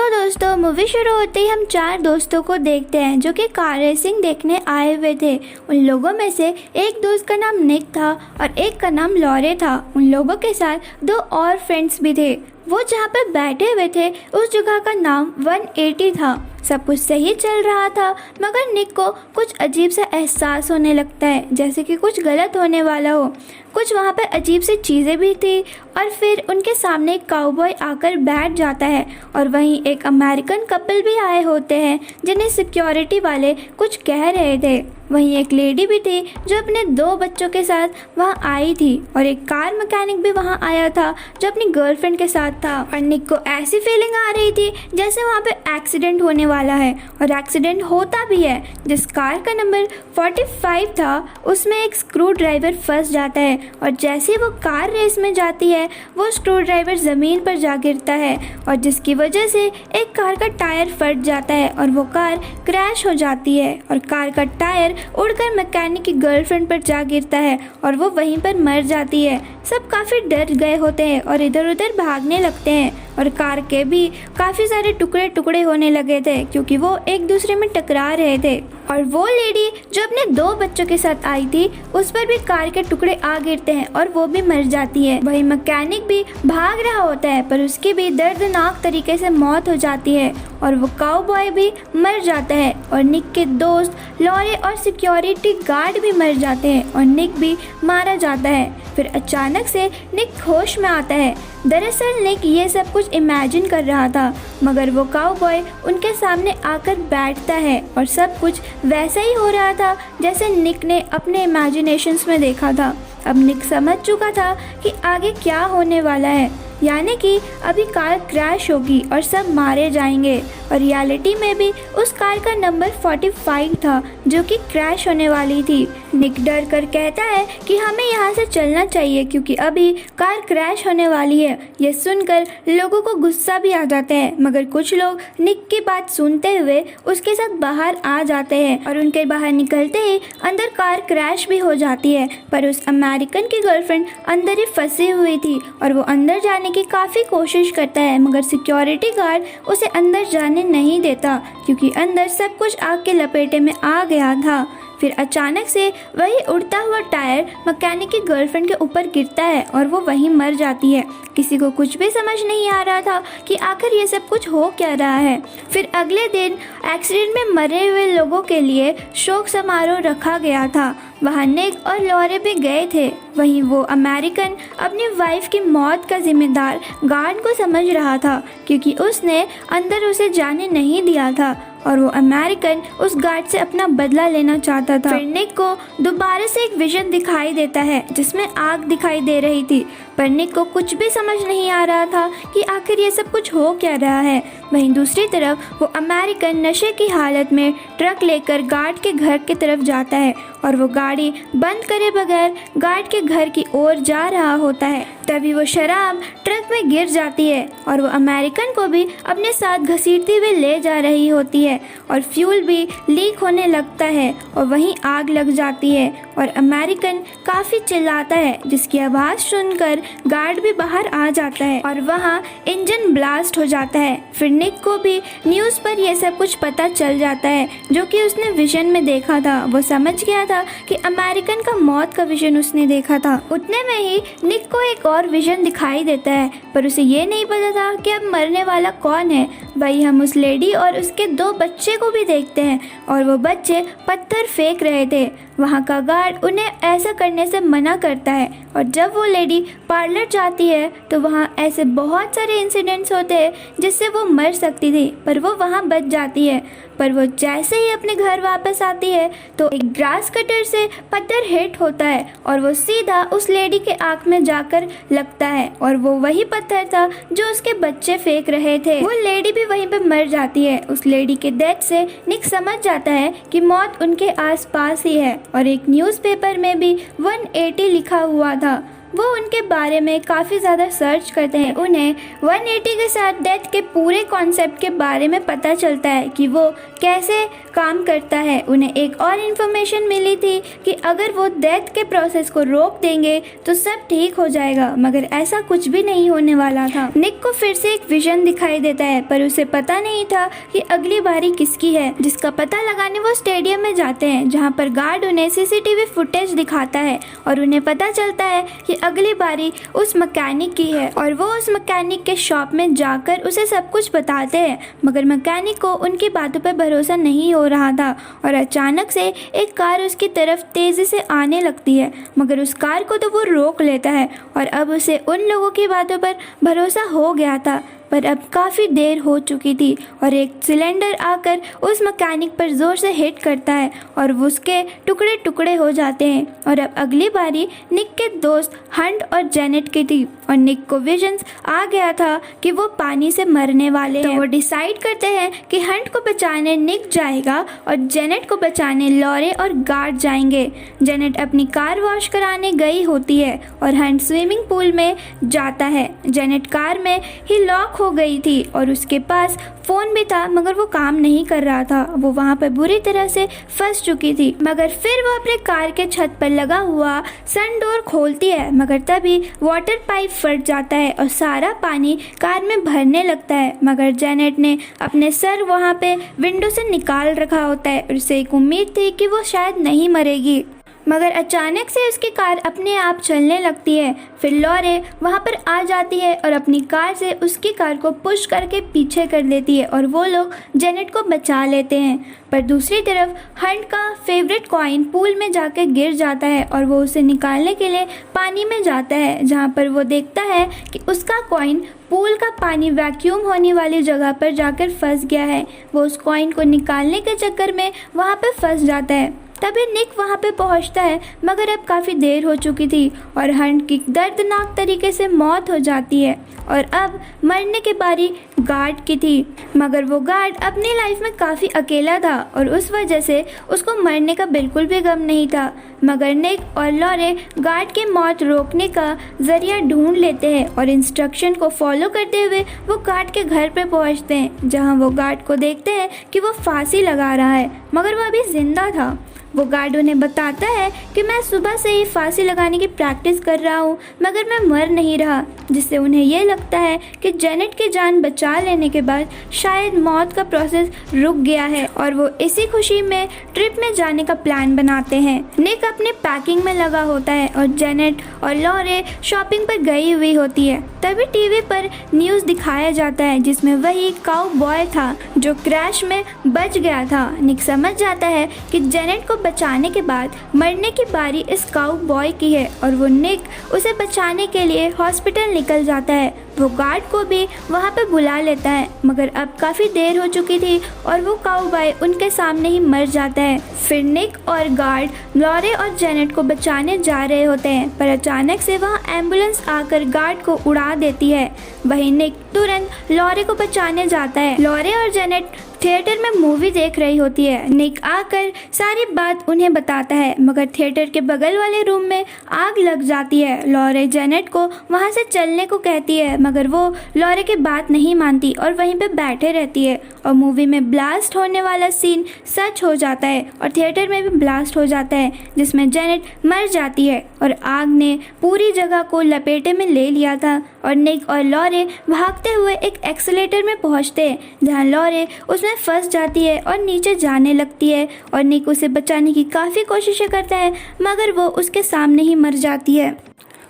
तो दोस्तों मूवी शुरू होते ही हम चार दोस्तों को देखते हैं जो कि कार रेसिंग देखने आए हुए थे। उन लोगों में से एक दोस्त का नाम निक था और एक का नाम लॉरे था। उन लोगों के साथ दो और फ्रेंड्स भी थे। वो जहाँ पर बैठे हुए थे उस जगह का नाम 180 था। सब कुछ सही चल रहा था मगर निक को कुछ अजीब सा एहसास होने लगता है, जैसे कि कुछ गलत होने वाला हो। कुछ वहाँ पर अजीब सी चीज़ें भी थी और फिर उनके सामने एक काउबॉय आकर बैठ जाता है और वहीं एक अमेरिकन कपल भी आए होते हैं जिन्हें सिक्योरिटी वाले कुछ कह रहे थे। वहीं एक लेडी भी थी जो अपने दो बच्चों के साथ वहाँ आई थी और एक कार मैकेनिक भी वहाँ आया था जो अपनी गर्लफ्रेंड के साथ था। और निक को ऐसी फीलिंग आ रही थी जैसे वहाँ पे एक्सीडेंट होने वाला है और एक्सीडेंट होता भी है। जिस कार का नंबर 45 था उसमें एक स्क्रू ड्राइवर फंस जाता है और जैसे ही वो कार रेस में जाती है वो स्क्रू ड्राइवर ज़मीन पर जा गिरता है और जिसकी वजह से एक कार का टायर फट जाता है और वो कार क्रैश हो जाती है और कार का टायर उड़कर मैकेनिक की गर्लफ्रेंड पर जा गिरता है और वो वहीं पर मर जाती है। सब काफ़ी डर गए होते हैं और इधर उधर भागने लगते हैं और कार के भी काफ़ी सारे टुकड़े टुकड़े होने लगे थे क्योंकि वो एक दूसरे में टकरा रहे थे। और वो लेडी जो अपने दो बच्चों के साथ आई थी उस पर भी कार के टुकड़े आ गिरते हैं और वो भी मर जाती है। वही मैकेनिक भी भाग रहा होता है पर उसकी भी दर्दनाक तरीके से मौत हो जाती है और वो काउबॉय भी मर जाता है और निक के दोस्त लॉरे और सिक्योरिटी गार्ड भी मर जाते हैं और निक भी मारा जाता है। फिर अचानक से निक होश में आता है। दरअसल निक ये सब कुछ इमेजिन कर रहा था मगर वो काउबॉय उनके सामने आकर बैठता है और सब कुछ वैसा ही हो रहा था जैसे निक ने अपने इमेजिनेशंस में देखा था। अब निक समझ चुका था कि आगे क्या होने वाला है, यानी कि अभी कार क्रैश होगी और सब मारे जाएंगे और रियलिटी में भी उस कार का नंबर 45 था जो कि क्रैश होने वाली थी। निक डर कर कहता है कि हमें यहाँ से चलना चाहिए क्योंकि अभी कार क्रैश होने वाली है। ये सुनकर लोगों को गुस्सा भी आ जाता है मगर कुछ लोग निक की बात सुनते हुए उसके साथ बाहर आ जाते हैं और उनके बाहर निकलते ही अंदर कार क्रैश भी हो जाती है। पर उस अमेरिकन की गर्लफ्रेंड अंदर ही फंसी हुई थी और वो अंदर जाने की काफ़ी कोशिश करता है मगर सिक्योरिटी गार्ड उसे अंदर जाने नहीं देता क्योंकि अंदर सब कुछ आग के लपेटे में आ गया था। फिर अचानक से वही उड़ता हुआ टायर मैकेनिक की गर्लफ्रेंड के ऊपर गिरता है और वो वहीं मर जाती है। किसी को कुछ भी समझ नहीं आ रहा था कि आखिर ये सब कुछ हो क्या रहा है। फिर अगले दिन एक्सीडेंट में मरे हुए लोगों के लिए शोक समारोह रखा गया था। वहाँ निक और लॉरे भी गए थे। वहीं वो अमेरिकन अपनी वाइफ की मौत का जिम्मेदार गार्ड को समझ रहा था क्योंकि उसने अंदर उसे जाने नहीं दिया था और वो अमेरिकन उस गार्ड से अपना बदला लेना चाहता था। फिर निक को दोबारा से एक विजन दिखाई देता है जिसमें आग दिखाई दे रही थी पर निक को कुछ भी समझ नहीं आ रहा था कि आखिर ये सब कुछ हो क्या रहा है। वहीं दूसरी तरफ वो अमेरिकन नशे की हालत में ट्रक लेकर गार्ड के घर की तरफ जाता है और वो गाड़ी बंद करे बगैर गार्ड के घर की ओर जा रहा होता है। तभी वो शराब ट्रक में गिर जाती है और वो अमेरिकन को भी अपने साथ घसीटते हुए ले जा रही होती है और फ्यूल भी लीक होने लगता है और वहीं आग लग जाती है और अमेरिकन काफ़ी चिल्लाता है जिसकी आवाज़ सुनकर गार्ड भी बाहर आ जाता है और वहाँ इंजन ब्लास्ट हो जाता है। फिर निक को भी न्यूज़ पर यह सब कुछ पता चल जाता है जो कि उसने विजन में देखा था। वो समझ गया था कि अमेरिकन का मौत का विजन उसने देखा था। उतने में ही निक को एक और विजन दिखाई देता है पर उसे ये नहीं पता था कि अब मरने वाला कौन है। वही हम उस लेडी और उसके दो बच्चे को भी देखते हैं और वो बच्चे पत्थर फेंक रहे थे। वहाँ का गार्ड उन्हें ऐसा करने से मना करता है और जब वो लेडी पार्लर जाती है तो वहाँ ऐसे बहुत सारे इंसिडेंट्स होते हैं जिससे वो मर सकती थी पर वो वहाँ बच जाती है। पर वो जैसे ही अपने घर वापस आती है तो एक ग्रास कटर से पत्थर हिट होता है और वो सीधा उस लेडी के आँख में जाकर लगता है और वो वही पत्थर था जो उसके बच्चे फेंक रहे थे। वो लेडी भी वहीं पे मर जाती है। उस लेडी के डेथ से निक समझ जाता है कि मौत उनके आसपास ही है और एक न्यूज़पेपर में भी 180 लिखा हुआ था। वो उनके बारे में काफ़ी ज़्यादा सर्च करते हैं। उन्हें 180 के साथ डेथ के पूरे कॉन्सेप्ट के बारे में पता चलता है कि वो कैसे काम करता है। उन्हें एक और इन्फॉर्मेशन मिली थी कि अगर वो डेथ के प्रोसेस को रोक देंगे तो सब ठीक हो जाएगा, मगर ऐसा कुछ भी नहीं होने वाला था। निक को फिर से एक विजन दिखाई देता है, पर उसे पता नहीं था कि अगली बारी किसकी है, जिसका पता लगाने वो स्टेडियम में जाते हैं, जहाँ पर गार्ड उन्हें सीसीटीवी फुटेज दिखाता है और उन्हें पता चलता है कि अगली बारी उस मैकेनिक की है। और वो उस मैकेनिक के शॉप में जाकर उसे सब कुछ बताते हैं, मगर मैकेनिक को उनकी बातों पर भरोसा नहीं हो रहा था और अचानक से एक कार उसकी तरफ तेजी से आने लगती है, मगर उस कार को तो वो रोक लेता है और अब उसे उन लोगों की बातों पर भरोसा हो गया था। पर अब काफ़ी देर हो चुकी थी और एक सिलेंडर आकर उस मैकेनिक पर ज़ोर से हिट करता है और उसके टुकड़े टुकड़े हो जाते हैं। और अब अगली बारी निक के दोस्त हंट और जेनेट की थी और निक को विजन्स आ गया था कि वो पानी से मरने वाले हैं। तो वो डिसाइड करते हैं कि हंट को बचाने निक जाएगा और जेनेट को बचाने लॉरे और गार्ड जाएंगे। जेनेट अपनी कार वॉश कराने गई होती है और हंट स्विमिंग पूल में जाता है। जेनेट कार में ही लॉक हो गई थी और उसके पास फ़ोन भी था, मगर वो काम नहीं कर रहा था। वो वहाँ पर बुरी तरह से फंस चुकी थी, मगर फिर वो अपने कार के छत पर लगा हुआ सन डोर खोलती है, मगर तभी वाटर पाइप फट जाता है और सारा पानी कार में भरने लगता है। मगर जेनेट ने अपने सर वहाँ पे विंडो से निकाल रखा होता है और उसे एक उम्मीद थी कि वो शायद नहीं मरेगी, मगर अचानक से उसकी कार अपने आप चलने लगती है। फिर लॉरे वहाँ पर आ जाती है और अपनी कार से उसकी कार को पुश करके पीछे कर देती है और वो लोग जेनेट को बचा लेते हैं। पर दूसरी तरफ हंट का फेवरेट कॉइन पूल में जाकर गिर जाता है और वो उसे निकालने के लिए पानी में जाता है, जहाँ पर वो देखता है कि उसका कॉइन पूल का पानी वैक्यूम होने वाली जगह पर जाकर फंस गया है। वो उस कॉइन को निकालने के चक्कर में वहाँ पर फंस जाता है। तभी निक वहाँ पे पहुँचता है, मगर अब काफ़ी देर हो चुकी थी और हंट की दर्दनाक तरीके से मौत हो जाती है और अब मरने की बारी गार्ड की थी। मगर वो गार्ड अपनी लाइफ में काफ़ी अकेला था और उस वजह से उसको मरने का बिल्कुल भी गम नहीं था। मगर निक और लॉरे गार्ड की मौत रोकने का जरिया ढूंढ लेते हैं और इंस्ट्रक्शन को फॉलो करते हुए वो गार्ड के घर पे पहुंचते हैं, जहां वो गार्ड को देखते हैं कि वो फांसी लगा रहा है, मगर वो अभी जिंदा था। वो गार्ड उन्हें बताता है कि मैं सुबह से ही फांसी लगाने की प्रैक्टिस कर रहा हूँ, मगर मैं मर नहीं रहा, जिससे उन्हें ये लगता है कि जेनेट की जान बचा लेने के बाद शायद मौत का प्रोसेस रुक गया है और वो इसी खुशी में ट्रिप में जाने का प्लान बनाते हैं। निक अपने पैकिंग में लगा होता है और जेनेट और लॉरे शॉपिंग पर गई हुई होती है। तभी टीवी पर न्यूज़ दिखाया जाता है, जिसमें वही काउ बॉय था जो क्रैश में बच गया था। निक समझ जाता है कि जेनेट को बचाने के बाद मरने की बारी इस काउ बॉय की है और वो निक उसे बचाने के लिए हॉस्पिटल निकल जाता है। वो गार्ड को भी वहाँ पे बुला लेता है, मगर अब काफ़ी देर हो चुकी थी और वो काउ बॉय उनके सामने ही मर जाता है। फिर निक और गार्ड लॉरे और जेनेट को बचाने जा रहे होते हैं, पर अचानक से वहाँ एम्बुलेंस आकर गार्ड को उड़ा देती है। वहीं निक तुरंत लॉरे को बचाने जाता है। लॉरे और जेनेट थिएटर में मूवी देख रही होती है। निक आकर सारी बात उन्हें बताता है, मगर थिएटर के बगल वाले रूम में आग लग जाती है। लॉरे जेनेट को वहां से चलने को कहती है, मगर वो लॉरे की बात नहीं मानती और वहीं पे बैठे रहती है और मूवी में ब्लास्ट होने वाला सीन सच हो जाता है और थिएटर में भी ब्लास्ट हो जाता है, जिसमें जेनेट मर जाती है और आग ने पूरी जगह को लपेटे में ले लिया था। और निक और लॉरे भागते हुए एक एक्सीलेटर में पहुंचते हैं, जहां लॉरे उसमें फंस जाती है और नीचे जाने लगती है और निक उसे बचाने की काफ़ी कोशिशें करता है, मगर वो उसके सामने ही मर जाती है।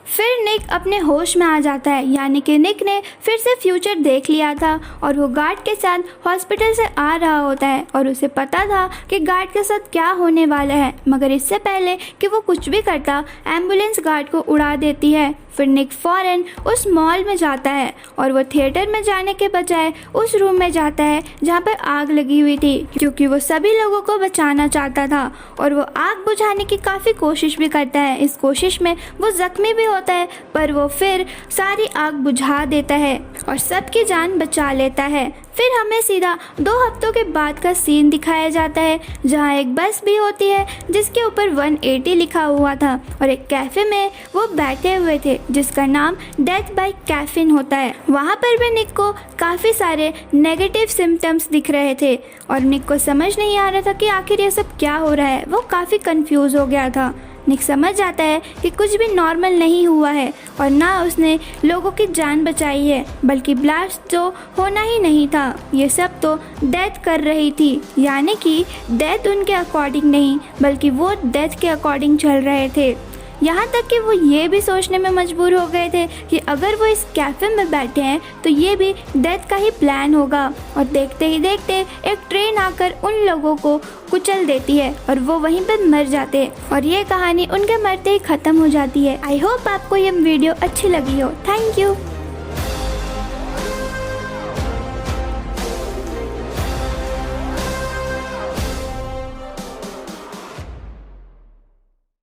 फिर निक अपने होश में आ जाता है, यानी कि निक ने फिर से फ्यूचर देख लिया था और वो गार्ड के साथ हॉस्पिटल से आ रहा होता है और उसे पता था कि गार्ड के साथ क्या होने वाला है, मगर इससे पहले कि वो कुछ भी करता एम्बुलेंस गार्ड को उड़ा देती है। फिर निक फौरन उस मॉल में जाता है और वो थिएटर में जाने के बजाय उस रूम में जाता है जहाँ पर आग लगी हुई थी, क्योंकि वो सभी लोगों को बचाना चाहता था और वो आग बुझाने की काफ़ी कोशिश भी करता है। इस कोशिश में वो जख्मी भी होता है, पर वो फिर सारी आग बुझा देता है और सबकी जान बचा लेता है। फिर हमें सीधा 2 हफ्तों के बाद का सीन दिखाया जाता है, जहाँ एक बस भी होती है जिसके ऊपर 180 लिखा हुआ था और एक कैफ़े में वो बैठे हुए थे जिसका नाम डेथ बाय कैफीन होता है। वहाँ पर भी निक को काफ़ी सारे नेगेटिव सिम्टम्स दिख रहे थे और निक को समझ नहीं आ रहा था कि आखिर ये सब क्या हो रहा है। वो काफ़ी कंफ्यूज हो गया था। निक समझ जाता है कि कुछ भी नॉर्मल नहीं हुआ है और ना उसने लोगों की जान बचाई है, बल्कि ब्लास्ट तो होना ही नहीं था। ये सब तो डेथ कर रही थी, यानी कि डेथ उनके अकॉर्डिंग नहीं बल्कि वो डेथ के अकॉर्डिंग चल रहे थे। यहाँ तक कि वो ये भी सोचने में मजबूर हो गए थे कि अगर वो इस कैफ़े में बैठे हैं तो ये भी डेथ का ही प्लान होगा। और देखते ही देखते एक ट्रेन आकर उन लोगों को कुचल देती है और वो वहीं पर मर जाते हैं और ये कहानी उनके मरते ही ख़त्म हो जाती है। आई होप आपको ये वीडियो अच्छी लगी हो। Thank you.